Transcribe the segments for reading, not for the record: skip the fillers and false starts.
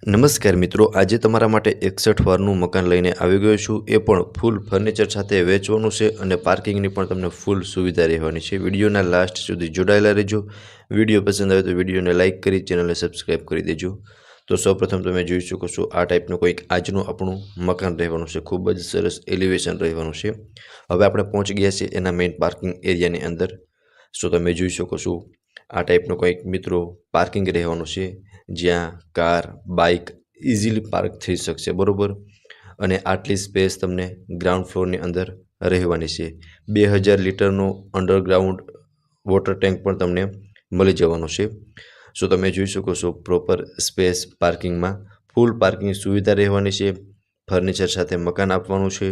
નમસ્કાર મિત્રો, આજે તમારા માટે 61 વારનું મકાન લઈને આવી ગયો છું. એ પણ ફૂલ ફર્નિચર સાથે વેચવાનું છે અને પાર્કિંગની પણ તમને ફૂલ સુવિધા રહેવાની છે. વિડીયોના લાસ્ટ સુધી જોડાયેલા રહેજો. વિડીયો પસંદ આવે તો વિડીયોને લાઇક કરી ચેનલને સબસ્ક્રાઈબ કરી દેજો. તો સૌપ્રથમ તમે જોઈ શકો છો આ ટાઈપનું કંઈક આજનું આપણું મકાન રહેવાનું છે. ખૂબ જ સરસ એલિવેશન રહેવાનું છે. હવે આપણે પહોંચી ગયા છીએ એના મેઇન પાર્કિંગ એરિયાની અંદર. સો તમે જોઈ શકો છો આ ટાઈપનું કંઈક મિત્રો પાર્કિંગ રહેવાનું છે, જ્યાં કાર બાઇક ઇઝીલી પાર્ક થઈ શકશે, બરાબર. અને આટલી સ્પેસ તમને ગ્રાઉન્ડ ફ્લોરની અંદર રહેવાની છે. 2000 લીટરનો અંડરગ્રાઉન્ડ વોટર ટેન્ક પણ તમને મળી જવાનો છે. સો તમે જોઈ શકો છો પ્રોપર સ્પેસ પાર્કિંગમાં ફૂલ પાર્કિંગ સુવિધા રહેવાની છે. ફર્નિચર સાથે મકાન આપવાનું છે.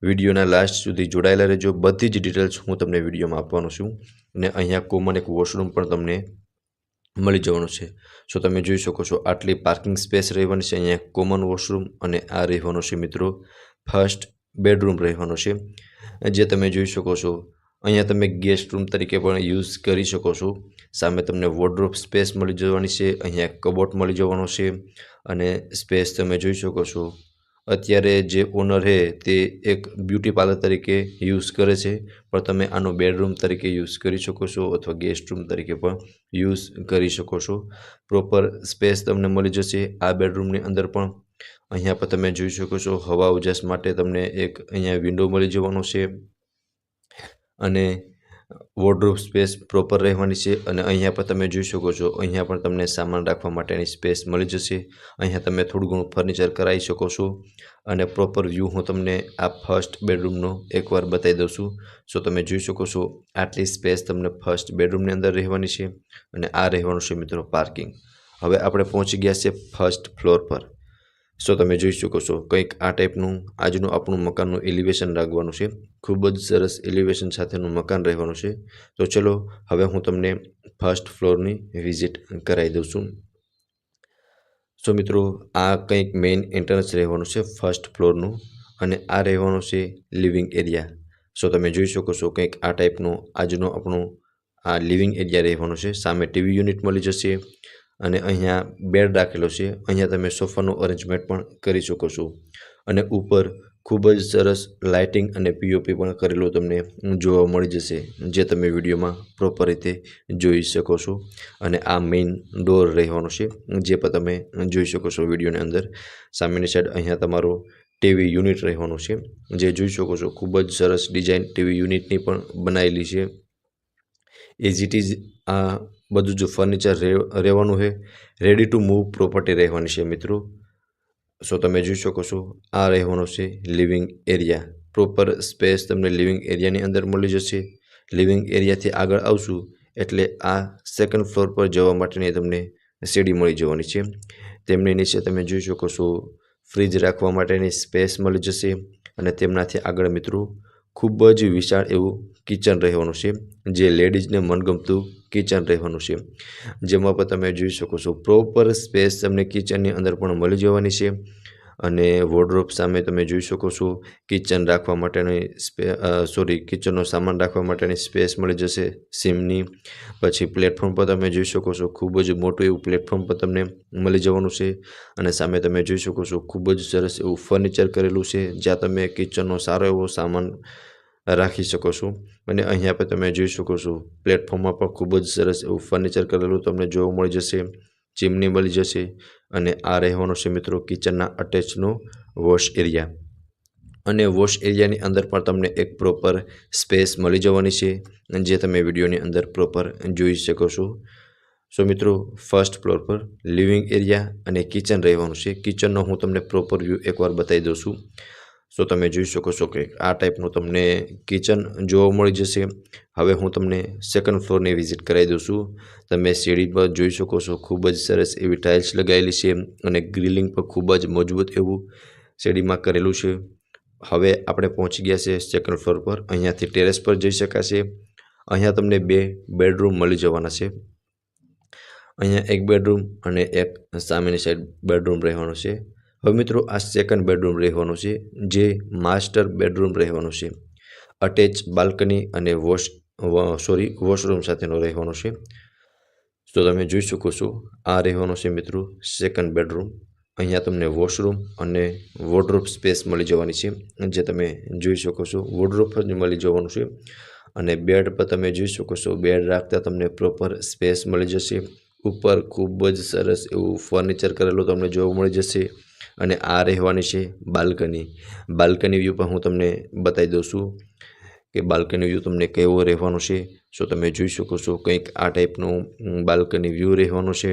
વિડીયોના લાસ્ટ સુધી જોડાયેલા રહેજો. બધી જ ડિટેલ્સ હું તમને વિડીયોમાં આપવાનો છું. અને અહીંયા કોમન એક વોશરૂમ પણ તમને મળી જવાનું છે. સો તમે જોઈ શકો છો આટલી પાર્કિંગ સ્પેસ રહેવાની છે. અહીંયા કોમન વોશરૂમ અને આ રહેવાનો છે મિત્રો ફર્સ્ટ બેડરૂમ રહેવાનો છે, જે તમે જોઈ શકો છો. અહીંયા તમે ગેસ્ટ રૂમ તરીકે પણ યુઝ કરી શકો છો. સામે તમને વોર્ડરોબ સ્પેસ મળી જવાની છે. અહીંયા કબોટ મળી જવાનો છે અને સ્પેસ તમે જોઈ શકો છો. અત્યારે જે ઓનર છે તે એક બ્યુટી પાર્લર તરીકે યુઝ કરે છે, પણ તમે આનો બેડરૂમ તરીકે યુઝ કરી શકો છો અથવા ગેસ્ટ રૂમ તરીકે પણ યુઝ કરી શકો છો. પ્રોપર સ્પેસ તમને મળી જશે આ બેડરૂમની અંદર પણ. અહીંયા પર તમે જોઈ શકો છો હવા ઉજાસ માટે તમને એક અહીંયા વિન્ડો મળી જવાનો છે અને વોર્ડરોબ સ્પેસ પ્રોપર રહેવાની છે. અને અહીંયા પર તમે જોઈ શકો છો અહીંયા પણ તમને સામાન રાખવા માટેની સ્પેસ મળી જશે. અહીંયા તમે થોડું ઘણું ફર્નિચર કરાવી શકો છો. અને પ્રોપર વ્યૂ હું તમને આ ફર્સ્ટ બેડરૂમનો એકવાર બતાવી દઉં છું. સો તમે જોઈ શકો છો આટલી સ્પેસ તમને ફર્સ્ટ બેડરૂમની અંદર રહેવાની છે અને આ રહેવાનું છે મિત્રો પાર્કિંગ. હવે આપણે પહોંચી ગયા છે ફર્સ્ટ ફ્લોર પર. સો તમે જોઈ શકો છો કંઈક આ ટાઈપનું આજનું આપણું મકાનનું એલિવેશન રાખવાનું છે. ખૂબ જ સરસ એલિવેશન સાથેનું મકાન રહેવાનું છે. તો ચલો હવે હું તમને ફર્સ્ટ ફ્લોરની વિઝિટ કરાવી દઉં છું. સો મિત્રો આ કંઈક મેઇન એન્ટ્રન્સ રહેવાનું છે ફર્સ્ટ ફ્લોરનું અને આ રહેવાનું છે લિવિંગ એરિયા. સો તમે જોઈ શકો છો કંઈક આ ટાઈપનું આજનું આપણું આ લિવિંગ એરિયા રહેવાનું છે. સામે ટીવી યુનિટ મળી જશે અને અહીંયા બેડ રાખેલો છે. અહીંયા તમે સોફાનું અરેન્જમેન્ટ પણ કરી શકો છો. અને ઉપર ખૂબ જ સરસ લાઇટિંગ અને પીઓપી પણ કરેલું તમને જોવા મળી જશે, જે તમે વિડીયોમાં પ્રોપર રીતે જોઈ શકો છો. અને આ મેઇન ડોર રહેવાનો છે, જે પણ તમે જોઈ શકો છો વિડીયોની અંદર. સામેની સાઈડ અહીંયા તમારો ટીવી યુનિટ રહેવાનું છે, જે જોઈ શકો છો ખૂબ જ સરસ ડિઝાઇન ટીવી યુનિટની પણ બનાવેલી છે. એઝ ઇટ ઇઝ આ બધું જ ફર્નિચર રહેવાનું છે. રેડી ટુ મૂવ પ્રોપર્ટી રહેવાની છે મિત્રો. સો તમે જોઈ શકો છો આ રહેવાનો છે લિવિંગ એરિયા. પ્રોપર સ્પેસ તમને લિવિંગ એરિયાની અંદર મળી જશે. લિવિંગ એરિયાથી આગળ આવશું એટલે આ સેકન્ડ ફ્લોર પર જવા માટેની તમને સીડી મળી જવાની છે. તેમની નીચે તમે જોઈ શકો છો ફ્રીજ રાખવા માટેની સ્પેસ મળી જશે. અને તેમનાથી આગળ મિત્રો ખૂબ જ વિશાળ એવું કિચન રહેવાનું છે, જે લેડીઝને મનગમતું કિચન રહેવાનું છે, જેમાં પણ તમે જોઈ શકો છો પ્રોપર સ્પેસ તમને કિચનની અંદર પણ મળી જવાની છે. અને વોર્ડરોબ સામે તમે જોઈ શકો છો કિચન રાખવા માટેની કિચનનો સામાન રાખવા માટેની સ્પેસ મળી જશે સિમની. પછી પ્લેટફોર્મ પર તમે જોઈ શકો છો ખૂબ જ મોટું એવું પ્લેટફોર્મ પર તમને મળી જવાનું છે. અને સામે તમે જોઈ શકો છો ખૂબ જ સરસ એવું ફર્નિચર કરેલું છે, જ્યાં તમે કિચનનો સારો એવો સામાન રાખી શકો છો. અને અહીંયા પર તમે જોઈ શકો છો પ્લેટફોર્મમાં પણ ખૂબ જ સરસ એવું ફર્નિચર કરેલું તમને જોવા મળી જશે. ચીમની મળી જશે. અને આ રહેવાનો છે મિત્રો કિચનના અટેચનો વોશ એરિયા. અને વોશ એરિયાની અંદર પણ તમને એક પ્રોપર સ્પેસ મળી જવાની છે, જે તમે વિડીયોની અંદર પ્રોપર જોઈ શકો છો. સો મિત્રો ફર્સ્ટ ફ્લોર પર લિવિંગ એરિયા અને કિચન રહેવાનું છે. કિચનનો હું તમને પ્રોપર વ્યૂ એકવાર બતાવી દઉં છું. સો તમે જોઈ શકો છો કે આ ટાઈપનું તમને કિચન જોવા મળી જશે. હવે હું તમને સેકન્ડ ફ્લોરની વિઝિટ કરાવી દઉં છું. તમે સીડી પર જોઈ શકો છો ખૂબ જ સરસ એવી ટાઇલ્સ લગાવેલી છે અને ગ્રિલિંગ પણ ખૂબ જ મજબૂત એવું સીડીમાં કરેલું છે. હવે આપણે પહોંચી ગયા છે સેકન્ડ ફ્લોર પર. અહીંયાથી ટેરેસ પર જઈ શકાશે. અહીંયા તમને 2 બેડરૂમ મળી જવાના છે. અહીંયા એક બેડરૂમ અને એક સામેની સાઈડ બેડરૂમ રહેવાનો છે. હવે મિત્રો આ સેકન્ડ બેડરૂમ રહેવાનું છે, જે માસ્ટર બેડરૂમ રહેવાનું છે. અટેચ બાલ્કની અને વોશરૂમ સાથેનો રહેવાનો છે. તો તમે જોઈ શકો છો આ રહેવાનો છે મિત્રો સેકન્ડ બેડરૂમ. અહીંયા તમને વોશરૂમ અને વોર્ડરોબ સ્પેસ મળી જવાની છે, જે તમે જોઈ શકો છો. વોર્ડરોબ જ મળી જવાનું છે. અને બેડ પર તમે જોઈ શકો છો, બેડ રાખતા તમને પ્રોપર સ્પેસ મળી જશે. ઉપર ખૂબ જ સરસ એવું ફર્નિચર કરેલું તમને જોવા મળી જશે. અને આ રહેવાની છે બાલ્કની. બાલ્કની વ્યૂ પણ હું તમને બતાવી દઉં છું કે બાલ્કની વ્યૂ તમને કેવો રહેવાનો છે. સો તમે જોઈ શકો છો, કંઈક આ ટાઈપનું બાલ્કની વ્યૂ રહેવાનું છે.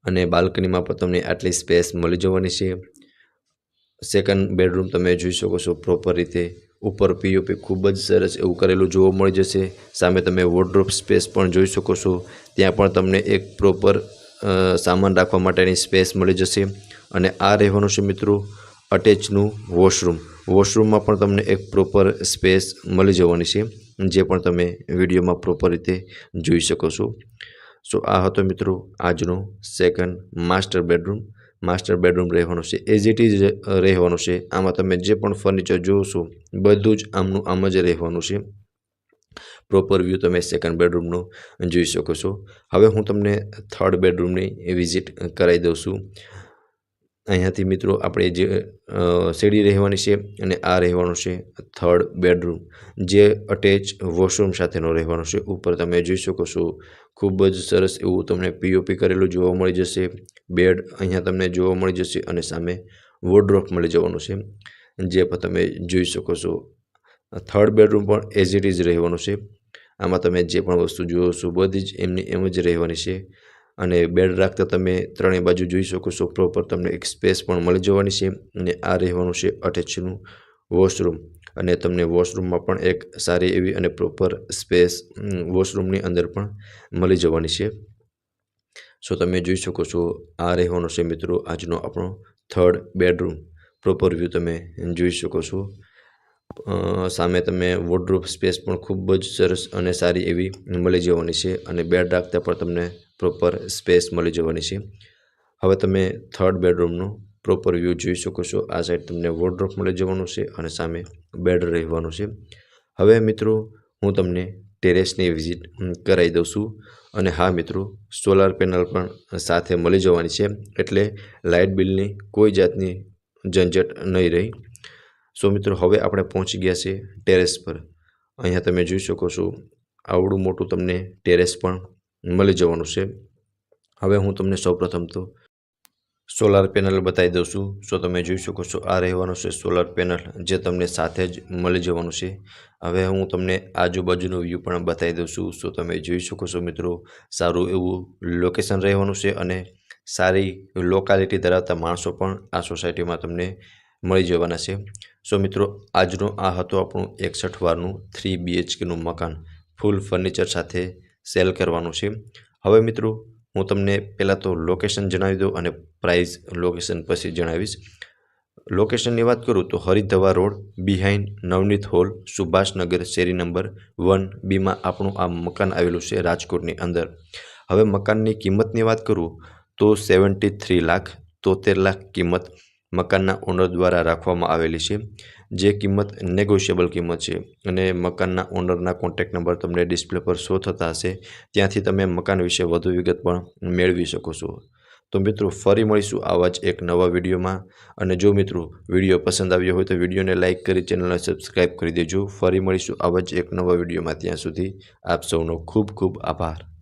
અને બાલ્કનીમાં પણ તમને આટલી સ્પેસ મળી જવાની છે. સેકન્ડ બેડરૂમ તમે જોઈ શકો છો પ્રોપર રીતે. ઉપર પીઓપી ખૂબ જ સરસ એવું કરેલું જોવા મળી જશે. સામે તમે વોર્ડરોબ સ્પેસ પણ જોઈ શકો છો. ત્યાં પણ તમને એક પ્રોપર સામાન રાખવા માટેની સ્પેસ મળી જશે. અને આ રહેવાનું છે મિત્રો અટેચનું વોશરૂમ. વોશરૂમમાં પણ તમને એક પ્રોપર સ્પેસ મળી જવાની છે, જે પણ તમે વિડીયોમાં પ્રોપર રીતે જોઈ શકો છો. સો આ હતો મિત્રો આજનો second master bedroom. Master bedroom રહેવાનું છે એઝ ઇટ ઇઝ રહેવાનું છે. આમાં તમે જે પણ ફર્નિચર જોશો બધું જ આમનું આમ જ રહેવાનું છે. પ્રોપર વ્યૂ તમે સેકન્ડ બેડરૂમનો જોઈ શકો છો. હવે હું તમને થર્ડ બેડરૂમની વિઝિટ કરાવી દઉં છું. અહીંયાથી મિત્રો આપણે જે સીડી રહેવાની છે અને આ રહેવાનું છે થર્ડ બેડરૂમ, જે અટેચ વોશરૂમ સાથેનો રહેવાનો છે. ઉપર તમે જોઈ શકો છો ખૂબ જ સરસ એવું તમને પીઓપી કરેલું જોવા મળી જશે. બેડ અહીંયા તમને જોવા મળી જશે અને સામે વોર્ડરોબ મળી જવાનું છે, જે પણ તમે જોઈ શકો છો. થર્ડ બેડરૂમ પણ એઝ ઇટ ઇઝ રહેવાનું છે. આમાં તમે જે પણ વસ્તુ જુઓ છો બધી જ એમની એમ જ રહેવાની છે. અને બેડ રાખતા તમે ત્રણેય બાજુ જોઈ શકો છો પ્રોપર તમને એક સ્પેસ પણ મળી જવાની છે. અને આ રહેવાનું છે અટેચનું વોશરૂમ. અને તમને વોશરૂમમાં પણ એક સારી એવી અને પ્રોપર સ્પેસ વોશરૂમની અંદર પણ મળી જવાની છે. સો તમે જોઈ શકો છો આ રહેવાનો છે મિત્રો આજનો આપણો થર્ડ બેડરૂમ. પ્રોપર વ્યૂ તમે જોઈ શકો છો. સામે તમે વોર્ડરોબ સ્પેસ પણ ખૂબ જ સરસ અને સારી એવી મળી જવાની છે. અને બેડ રાખતા પણ તમને પ્રોપર સ્પેસ મળી જવાની છે. હવે તમે થર્ડ બેડરૂમનો પ્રોપર વ્યૂ જોઈ શકો છો. આ સાઈડ તમને વોર્ડરોબ મળી જવાનું છે અને સામે બેડ રહેવાનું છે. હવે મિત્રો હું તમને ટેરેસની વિઝિટ કરાવી દઉં છું. અને હા મિત્રો, સોલાર પેનલ પણ સાથે મળી જવાની છે, એટલે લાઇટ બિલની કોઈ જાતની ઝંઝટ નહીં રહી. સો મિત્રો હવે આપણે પહોંચી ગયા છે ટેરેસ પર. અહીંયા તમે જોઈ શકો છો આવડું મોટું તમને ટેરેસ પણ મળી જવાનું છે. હવે હું તમને સૌપ્રથમ તો સોલાર પેનલ બતાવી દઉં છું. સો તમે જોઈ શકો છો આ રહેવાનું છે સોલાર પેનલ, જે તમને સાથે જ મળી જવાનું છે. હવે હું તમને આજુબાજુનો વ્યૂ પણ બતાવી દઉં છું. સો તમે જોઈ શકો છો મિત્રો સારું એવું લોકેશન રહેવાનું છે. અને સારી લોકાલિટી ધરાવતા માણસો પણ આ સોસાયટીમાં તમને મળી જવાના છે. સો મિત્રો આજનો આ હતો આપણું 61 વારનું 3 BHKનું મકાન ફૂલ ફર્નિચર સાથે સેલ કરવાનું છે. હવે મિત્રો હું તમને પહેલાં તો લોકેશન જણાવી દઉં અને પ્રાઇસ લોકેશન પછી જણાવીશ. લોકેશનની વાત કરું તો Haridhava road behind Navneet hall, Subhashnagar, શેરી નંબર 1B આપણું આ મકાન આવેલું છે રાજકોટની અંદર. હવે મકાનની કિંમતની વાત કરું તો 73 લાખ 73 લાખ કિંમત મકાનના ઓનર દ્વારા રાખવામાં આવેલી છે, જે કિંમત નેગોશિયેબલ કિંમત છે. અને મકાનના ઓનરના કોન્ટેક્ટ નંબર તમને ડિસ્પ્લે પર શો થતા હશે, ત્યાંથી તમે મકાન વિશે વધુ વિગત પણ મેળવી શકો છો. તો મિત્રો ફરી મળીશું આવા જ એક નવા વિડીયોમાં. અને જો મિત્રો વિડીયો પસંદ આવ્યો હોય તો વિડીયોને લાઇક કરી ચેનલને સબસ્ક્રાઈબ કરી દેજો. ફરી મળીશું આવા જ એક નવા વિડીયોમાં. ત્યાં સુધી આપ સૌનો ખૂબ ખૂબ આભાર.